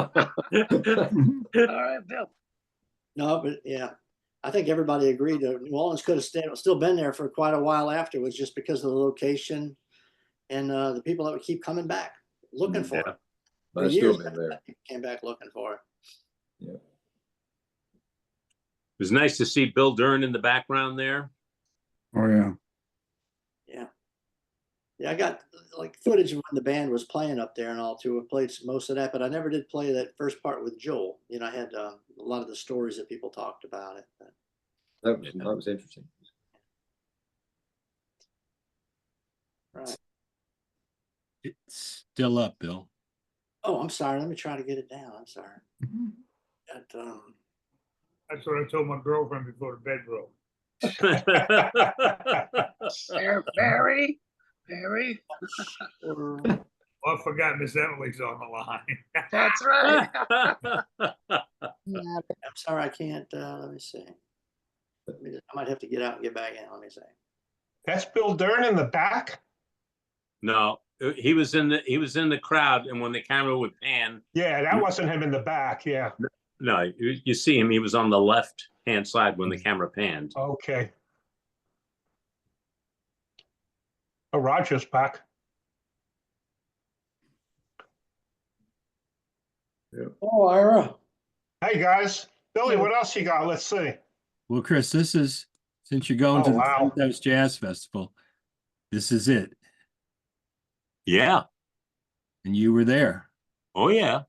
right, Bill. No, but yeah, I think everybody agreed that New Orleans could have still been there for quite a while afterwards, just because of the location and the people that would keep coming back looking for it. But For it's still years, been there. people came back looking for it. was nice to see Bill Dern in the background there. Oh, yeah. Yeah, I got like footage of when the band was playing up there and all too. I played most of that, but I never did play that first part with Joel. You know, I had a lot of the stories that people talked about it. But... That was interesting. Right. It's still up, Bill. Oh, I'm sorry. Let me try to get it down. I'm sorry. That's what I told my girlfriend before the bed broke. Barry. Oh, I forgot Miss Emily's on the line. That's right. I'm sorry, I can't. Let me see. I might have to get out and get back in. Let me see. That's Bill Dern in the back? No, he was in the crowd, and when the camera would pan. Yeah, that wasn't him in the back, yeah. No, you see him. He was on the left-hand side when the camera panned. Okay. Oh, Roger's back. Oh, Ira. Hey, guys. Billy, what else you got? Let's see. Well, Chris, this is, since you're going to the wow. Funhouse Jazz Festival, this is it. Yeah. And you were there. Oh, yeah.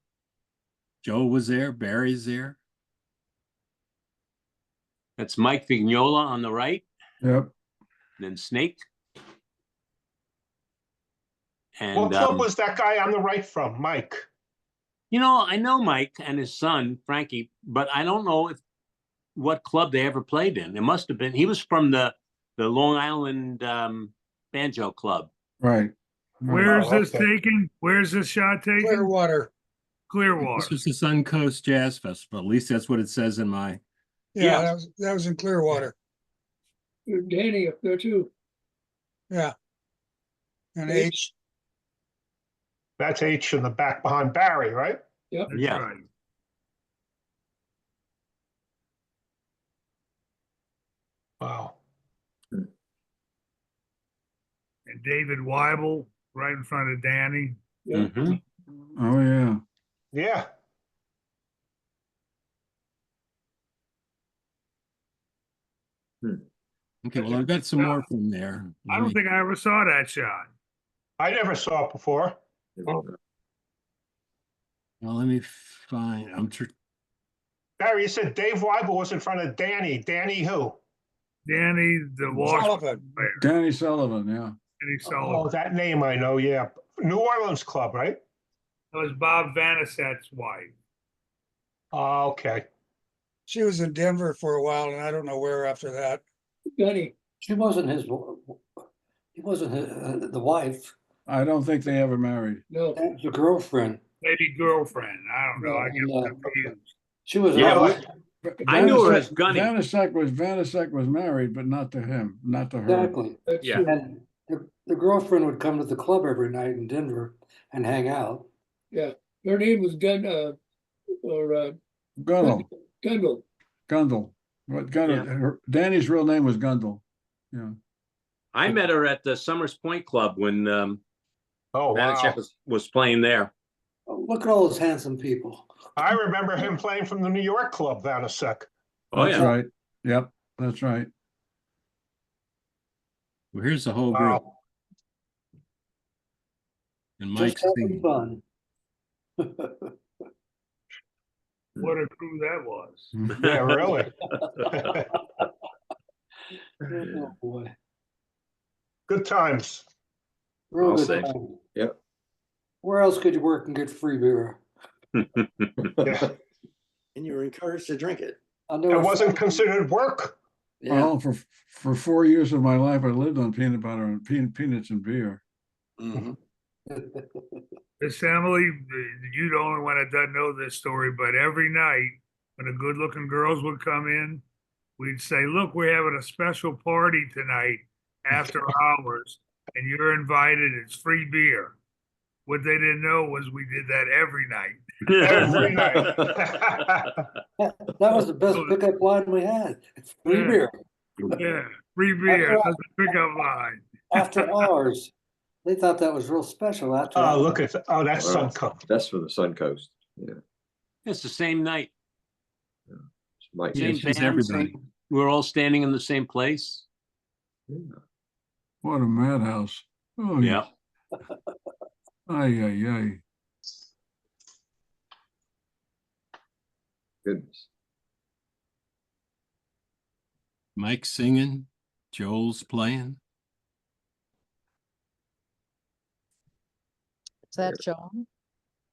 Joe was there. Barry's there. That's Mike Vignola on the right. Yep. Then Snake. And What club was that guy on the right from, Mike? You know, I know Mike and his son, Frankie, but I don't know what club they ever played in. It must have been, he was from the Long Island Banjo Club. Right. Where is this taken? Where's this shot taken? Clearwater. This was the Suncoast Jazz Festival. At least that's what it says in my. Yeah, that was in Clearwater. Danny up there too. Yeah. And H. That's H in the back behind Barry, right? Yep. That's Yeah. right. Wow. And David Weibel right in front of Danny. Mhm. Oh, yeah. Yeah. Okay, well, I've got some more from there. I don't think I ever saw that shot. I never saw it before. Well, let me find. Barry, you said Dave Weibel was in front of Danny. Danny who? Danny the Washington Sullivan. player. Danny Sullivan, yeah. Danny Oh, Sullivan. that name I know, yeah. New Orleans club, right? That was Bob Vanaset's wife. Oh, okay. She was in Denver for a while, and I don't know where after that. Danny. She wasn't his, he wasn't the wife. I don't think they ever married. No. The girlfriend. Maybe girlfriend. I don't know. I get confused. She was. Yeah, I knew her as Gunny. Vanasek was married, but not to him, not to her. Exactly. Yeah. And the girlfriend would come to the club every night in Denver and hang out. Yeah, her name was Gundle. Gundle. What Gundle? Danny's real name was Gundle. Yeah. I met her at the Summers Point Club when wow. was playing there. Oh, look at all those handsome people. I remember him playing from the New York club, Vanasek. Oh, That's yeah. right. Yep, that's right. Well, here's the whole group. Wow. And Mike's Just having singing. fun. What a crew that was. Yeah, really. Oh, boy. Good times. Real I'll good say. time. Yep. Where else could you work and get free beer? Yeah. And you were encouraged to drink it. It wasn't considered work. Yeah. Well, for 4 years of my life, I lived on peanut butter and peanuts and beer. Mhm. Miss Emily, you the only one that doesn't know this story, but every night when the good looking girls would come in, we'd say, look, we're having a special party tonight after hours, and you're invited. It's free beer. What they didn't know was we did that every night. Every night. That was the best pickup line we had. It's free Yeah. beer. Yeah, free beer. That's a pickup line. After hours. They thought that was real special after. Oh, look at that. Oh, that's Wow. Suncoast. That's for the Suncoast. Yeah. It's the same night. Mike. Yeah, Same she's band, everybody. we're all standing in the same place. What a madhouse. Oh, Yeah. Ay, ay, ay. Goodness. Mike's singing, Joel's playing. Is that John?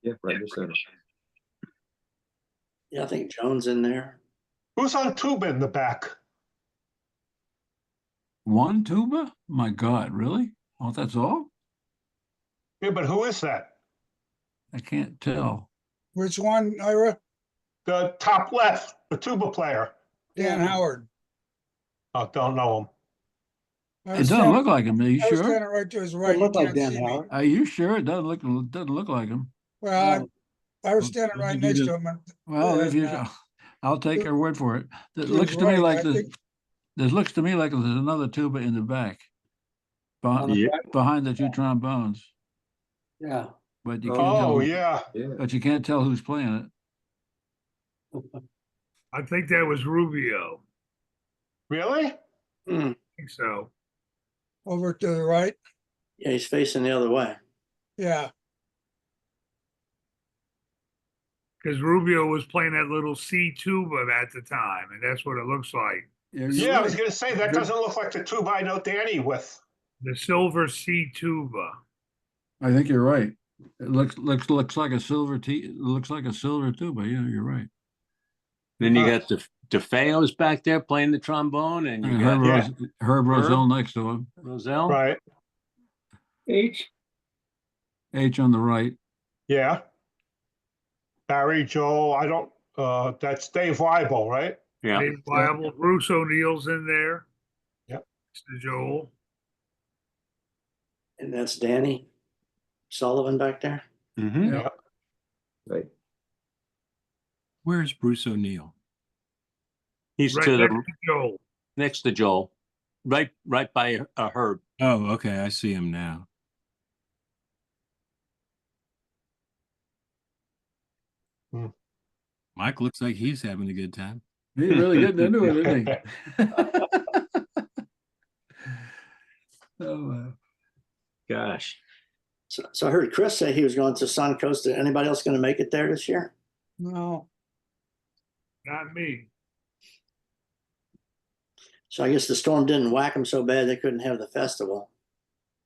Yeah, right in the center. Yeah, I think Joan's in there. Who's on tuba in the back? One tuba? My God, really? Oh, that's all? Yeah, but who is that? I can't tell. Which one, Ira? The top left, the tuba player. Dan Howard. Oh, don't know him. I It was doesn't standing- look like him. Are you I was sure? standing right to his right. Doesn't look You like can't Dan see me. Howard. Are you sure? It doesn't look like him. Well, I was standing Let me right get next it. to him. and- Well, Yeah, if you, no. I'll take your word for it. It To looks his to me right, like I think- this looks to me like there's another tuba in the back. Yeah. Behind the two trombones, Yeah. but you can't tell. Oh, yeah. But you can't tell who's playing it. I think that was Rubio. Really? I think so. Over to the right. Yeah, he's facing the other way. Yeah. Because Rubio was playing that little C tuba at the time, and that's what it looks like. Yeah, I was gonna say, that doesn't look like the tuba I know Danny with. The silver C tuba. I think you're right. It looks like a silver it looks like a silver tuba. Yeah, you're right. Then you got the DeFeo's back there playing the trombone, and you And got Herb Roselle next to him. Roselle. Right. H on the right. Yeah. Barry, Joel, I don't, that's Dave Weibel, right? Yeah. Dave Bible, Bruce O'Neill's in there. Yep. Mr. Joel. And that's Danny Sullivan back there. Mm-hmm. Yeah. Right. Where's Bruce O'Neill? He's Right to next the to Joel. next to Joel, right by Herb. Oh, okay. I see him now. Mike looks like he's having a good time. He's really getting into it, isn't he? Oh, Gosh. So I heard Chris say he was going to Suncoast. Anybody else going to make it there this year? No. Not me. So I guess the storm didn't whack them so bad they couldn't have the festival.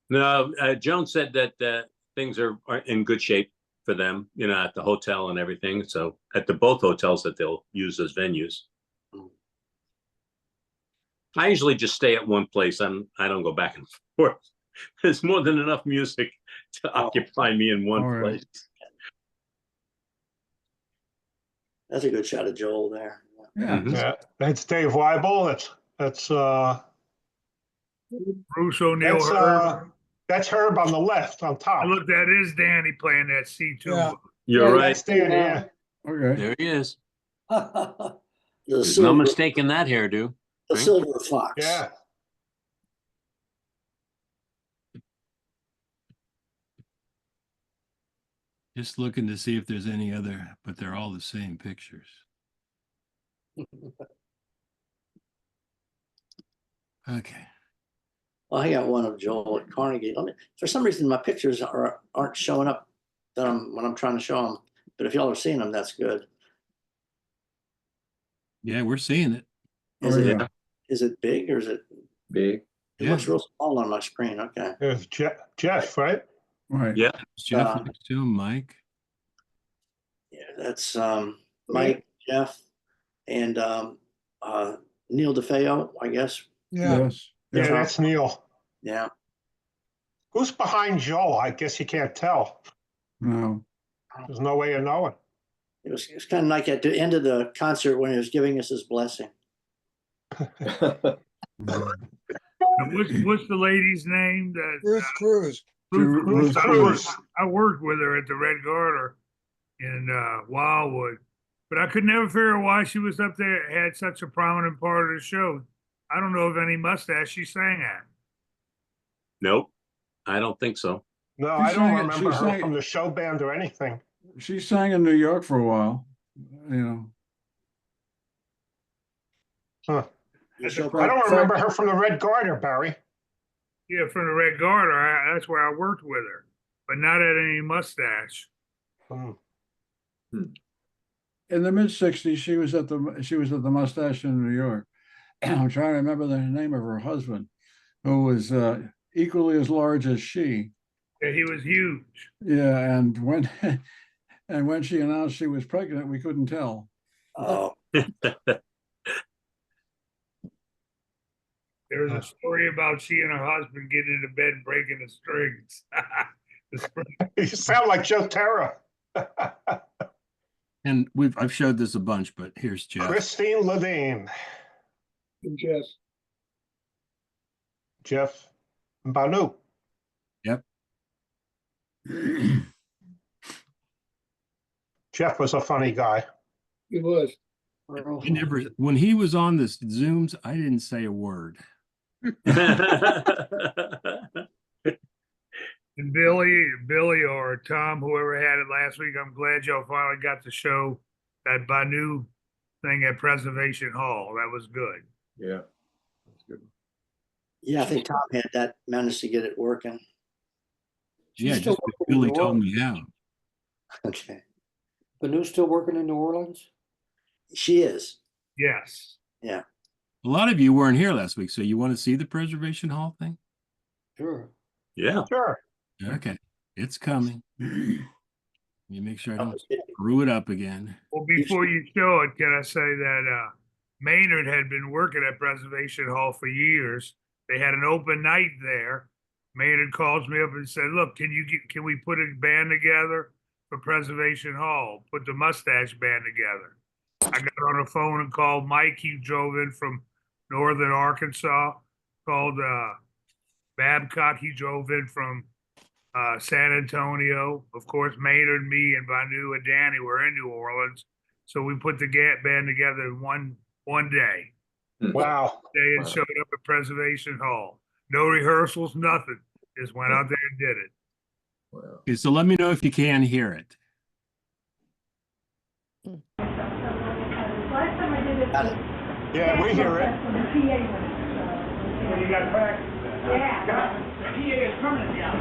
No, Joan said that things are in good shape for them, you know, at the hotel and everything. So at the both hotels that they'll use as venues. I usually just stay at one place. I don't go back and forth. There's more than enough music to occupy me in one All right. place. That's a good shot of Joel there. yeah. Yeah, that's Dave Weibel, that's Bruce O'Neill. Herb. that's Herb on the left, on top. Look, that is Danny playing that C tuba. Yeah. You're right. That's Danny, yeah. Okay. There he is. The There's no silver, mistaking that hairdo. the silver fox. Yeah. Just looking to see if there's any other, but they're all the same pictures. Okay. Well, I got one of Joel at Carnegie. For some reason, my pictures aren't showing up when I'm trying to show them. But if y'all are seeing them, that's good. Yeah, we're seeing it. Is Oh, it yeah. is it big or is it? Big. It looks real small on my screen. Okay. There's Jeff, right? Right. Yeah. Jeff next to him, Mike. Yeah, that's Mike, Jeff, and Neil DeFeo, I guess. Yeah. Yes. Yeah, that's Neil. Yeah. Who's behind Joel? I guess you can't tell. No. There's no way of knowing. It was kind of like at the end of the concert when he was giving us his blessing. And what's the lady's name? That Ruth Cruz. Ruth Ruth Cruz. Cruz. I worked with her at the Red Garter in Wildwood, but I could never figure out why she was up there, had such a prominent part of the show. I don't know of any mustache she sang at. Nope. I don't think so. No, She I don't sang it- remember she her sang it- from the show band or anything. She sang in New York for a while. You know. Huh. You show I don't remember her from the Red Garter, Barry. Yeah, from the Red Garter. That's where I worked with her, but not at any mustache. Hmm. In the mid-60s, she was at the Mustache in New York. I'm trying to remember the name of her husband, who was equally as large as she. Yeah, he was huge. Yeah, and when and when she announced she was pregnant, we couldn't tell. Oh, There's a story about she and her husband getting into bed and breaking the strings. The spring. You sound like Joe Terra. And I've showed this a bunch, but here's Jeff. Christine Levine. Yes. Jeff Banu. Yep. Jeff was a funny guy. He was. When he was on this Zooms, I didn't say a word. And Billy or Tom, whoever had it last week, I'm glad y'all finally got to show that Banu thing at Preservation Hall. That was good. Yeah. That's good. yeah, I think Tom had that, managed to get it working. Yeah, still just working in Billy New told me how. Okay. Banu's still working in New Orleans? She is. Yes. Yeah. A lot of you weren't here last week, so you want to see the Preservation Hall thing? Sure. Yeah. Sure. Okay, it's coming. You make sure I don't screw it up again. Well, before you show it, can I say that Maynard had been working at Preservation Hall for years. They had an open night there. Maynard calls me up and said, "Look, can we put a band together for Preservation Hall? Put the Mustache Band together." I got on the phone and called Mike. He drove in from northern Arkansas. Called Babcock. He drove in from San Antonio. Of course, Maynard, me, and Banu and Danny were in New Orleans. So we put the band together in one day. Wow. Day and showed up at Preservation Hall. No rehearsals, nothing. Just went out there and did it. Wow. Okay, so let me know if you can hear it. Yeah, we hear it. You got practice. Yeah. The PA is permanent now.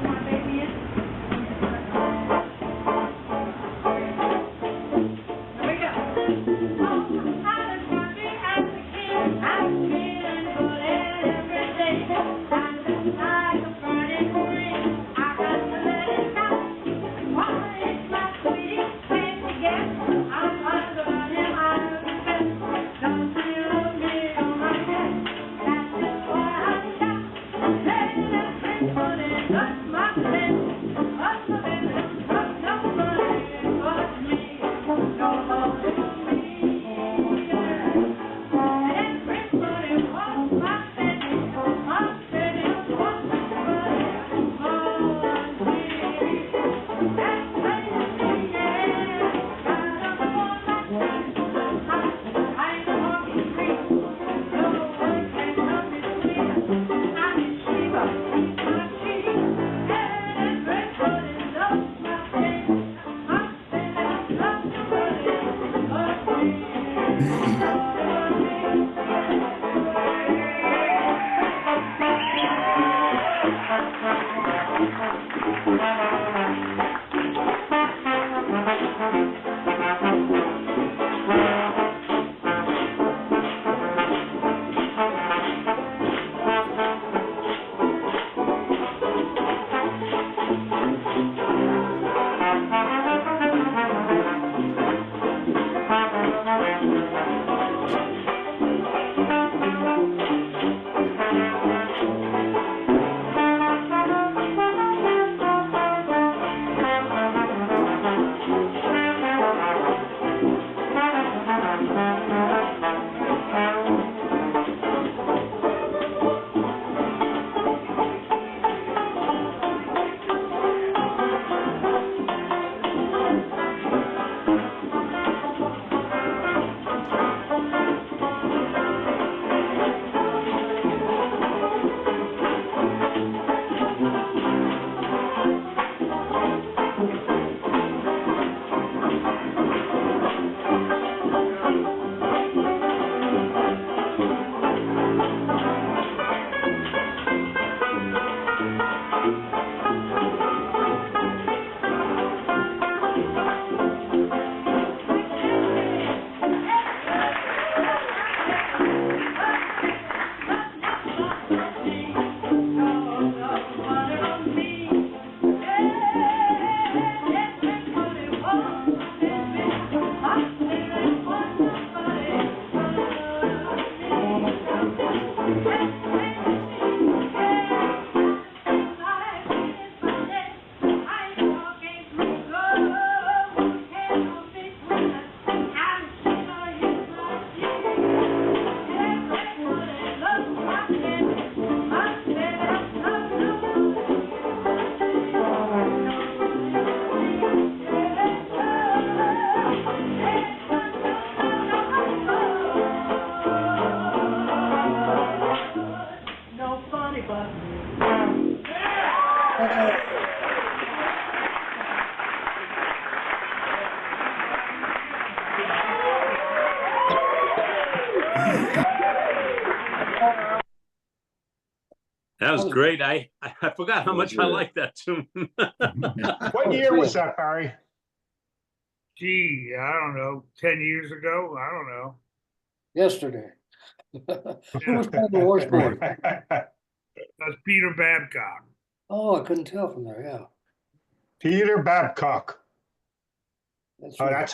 Want to take me in? Here we go. I just want to be as a kid. I'm feeling good every day. I'm just like a burning flame. I got to let it out. Why, it's my sweetie, can't forget. I'm under him, I'm the best. Don't you love me on my head? That's just why I'm shot. Let that thing put it up my head. Up the bed, up nobody but me. Nobody but me. And everybody wants my baby. My baby wants somebody but me. That's crazy, yeah. Got up on my side. I'm a walking street. No one can help me sweet. I'm a Shiva, my cheek. And everybody loves my baby. My baby loves somebody That was great. I forgot how much I liked that tune. What year was that, Barry? Gee, I don't know, 10 years ago? I don't know. Yesterday. Who was playing the washboard? That's Peter Babcock. Oh, I couldn't tell from there, yeah. Peter Babcock. That's Oh, right.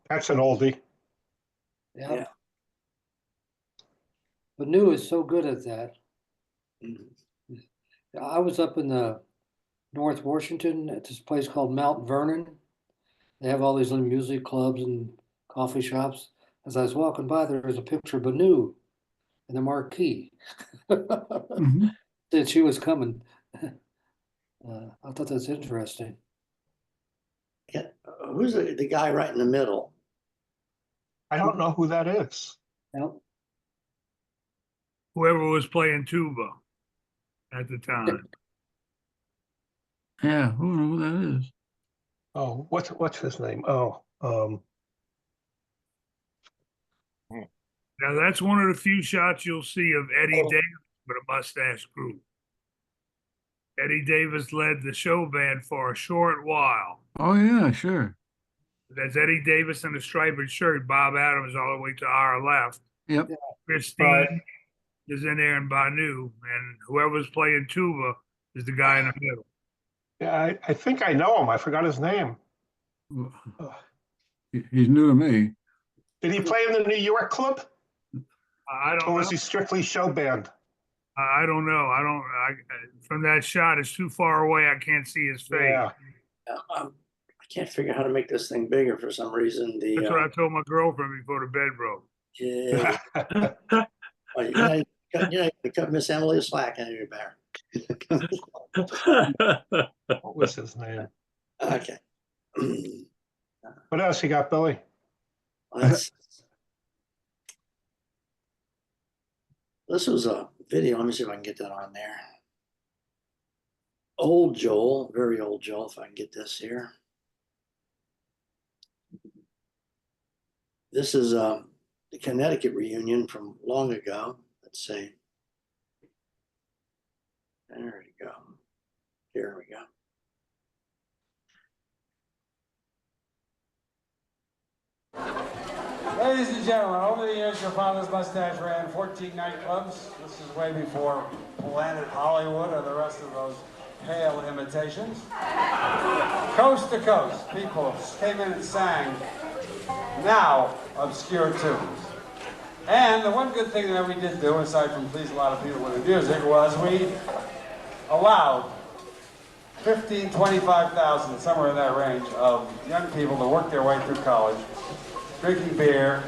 that's an oldie. Yeah. But New is so good at that. I was up in the North Washington at this place called Mount Vernon. They have all these little music clubs and coffee shops. As I was walking by, there was a picture of Banu in the marquee. Said she was coming. I thought that's interesting. Yeah. Who's the guy right in the middle? I don't know who that is. Yep. Whoever was playing tuba at the time. Yeah, who knows who that is? Oh, what's his name? Oh, Now that's one of the few shots you'll see of Eddie Davis with a mustache group. Eddie Davis led the show band for a short while. Oh yeah, sure. That's Eddie Davis in a striped shirt. Bob Adams all the way to our left. Yep. Christine is in there and Banu, and whoever's playing tuba is the guy in the middle. yeah, I think I know him. I forgot his name. He's new to me. Did he play in the New York club? I don't Or know. was he strictly show band? I don't know. From that shot, it's too far away. I can't see his face. Yeah. I can't figure out how to make this thing bigger for some reason. That's what I told my girlfriend before the bed broke. Yeah. Well, you know, cut Miss Emily a slack in your bear. What was his name? Okay. What else you got, Billy? This was a video. Let me see if I can get that on there. Old Joel, very old Joel, if I can get this here. This is the Connecticut reunion from long ago. Let's see. There we go. Here we go. Ladies and gentlemen, over the years, your father's mustache ran 14 nightclubs. This is way before Planet Hollywood or the rest of those pale imitations. Coast to coast, people came in and sang now obscure tunes. And the one good thing that we did do, aside from please a lot of people with the music, was we allowed 15, 25,000, somewhere in that range, of young people to work their way through college, drinking beer,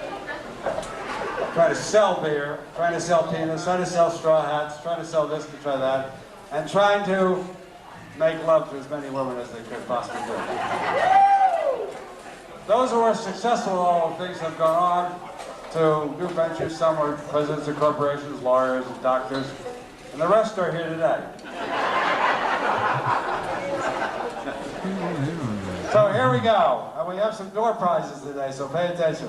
trying to sell beer, trying to sell peanuts, trying to sell straw hats, trying to sell this and try that, and trying to make love to as many women as they could possibly do. Those who are successful in all things have gone on to new ventures. Some are presidents of corporations, lawyers, and doctors, and the rest are here today. So here we go, and we have some door prizes today, so pay attention.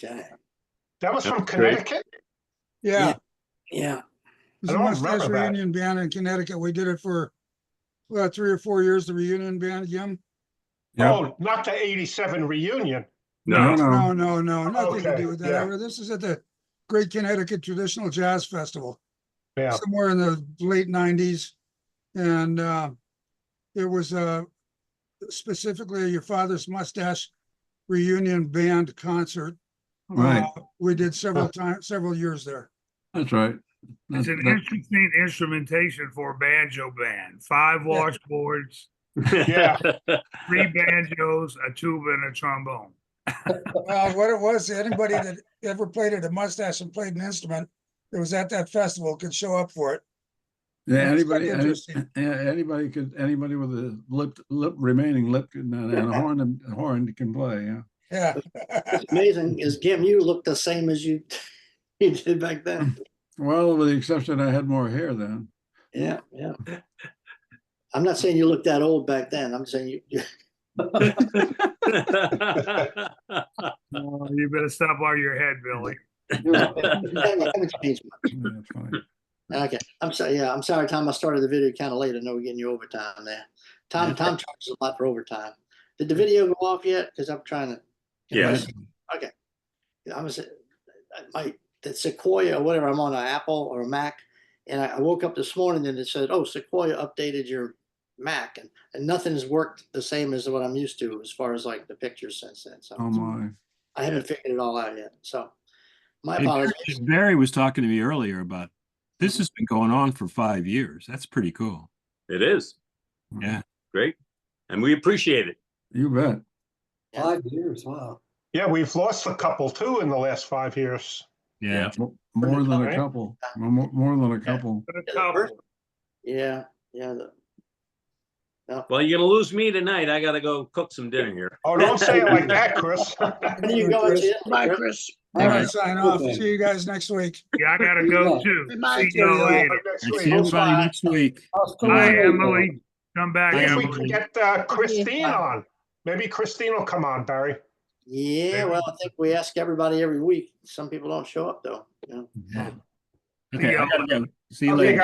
Okay. That was from That's great. Connecticut? Yeah. Yeah. It I was a don't Mustache remember that. Reunion Band in Connecticut. We did it for, 3 or 4 years, the reunion band, Jim. Oh, not the 87 reunion. No, No, nothing to Okay, do with that. yeah. This is at the Great Connecticut Traditional Jazz Festival, Yeah. somewhere in the late 90s. And it was specifically Your Father's Mustache Reunion Band concert. Right. We did several years there. That's right. it's an interesting instrumentation for a banjo band. 5 washboards, Yeah. 3 banjos, a tuba, and a trombone. Well, what it was, anybody that ever played at a Mustache and played an instrument that was at that festival could show up for it. Yeah, It's quite anybody, interesting. anybody with a remaining lip and a horn can play, yeah. Yeah. It's amazing is Jim, you look the same as you did back then. Well, with the exception I had more hair then. Yeah, yeah. I'm not saying you looked that old back then. I'm saying you Oh, you better stop while your head, Billy. you haven't changed much. Yeah, that's funny. Okay, I'm sorry. Yeah, I'm sorry, Tom. I started the video kind of late. I know we're getting you overtime there. Tom charges a lot for overtime. Did the video go off yet? Because I'm trying to. Yes. Okay. I was the Sequoia or whatever. I'm on an Apple or a Mac, and I woke up this morning and it said, "Oh, Sequoia updated your Mac," and nothing's worked the same as what I'm used to as far as like the pictures since then. So Oh, my. I haven't figured it all out yet. So my Hey, apologies. Barry was talking to me earlier about this has been going on for 5 years. That's pretty cool. It is Yeah. great, and we appreciate it. You bet. 5 years, wow. Yeah, we've lost a couple too in the last 5 years. Yeah. More than a Right? couple, more than a couple. But a Yeah, the couple. first- Yeah, yeah. Well, you're gonna lose me tonight. I gotta go cook some dinner here. Oh, don't say it like that, Chris. When are you going to? Bye, Chris. All right, sign off. See you guys next week. Yeah, I gotta go too. Good night. See y'all later. Next See week. everybody next week. Bye, Emily. Come back, See if we Emily. can get Christine on. Maybe Christine will come on, Barry. Yeah, well, I think we ask everybody every week. Some people don't show up though. You know? Okay, I gotta go. See you Okay, later.